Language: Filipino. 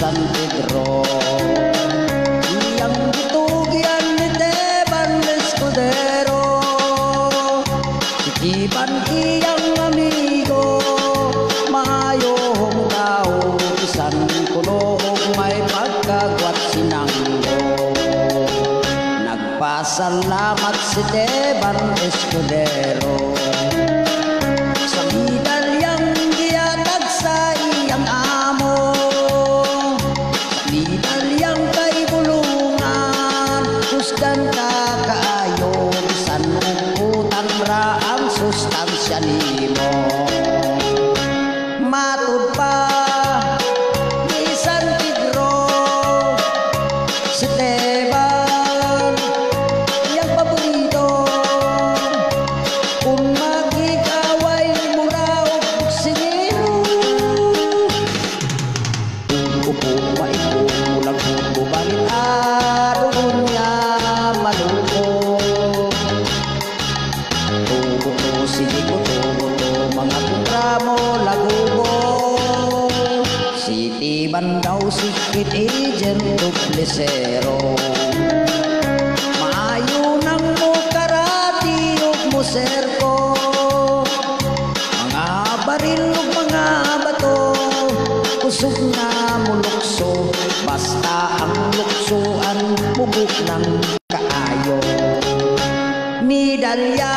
San Pedro. Iyang gitugyan ni Teban Escudero, Tiban iyang amigo, maayong tao, bisan kuno may pagkagwat sinanggo. Nagpasalamat si Teban Escudero sa medalyang gihatag sa iyang amo, sa medalyang kay bulungan, husgan ka kaayo, bisan utang ra ang sustansya nimo. Matud pa ni San Pedro si Teban iyang paborito, kung magikaway mura o buksingero, kung upo maikulang bubalit aron niya maluko. Tubo to sige ko, tubo to mga kundramo lagubo. Si Teban daw secret agent duplisero, maayo nang mo karati ug mo serko, mga baril ug mga bato, kusog na mulukso, basta ang luksoan bubuk ng kaayo. Medalya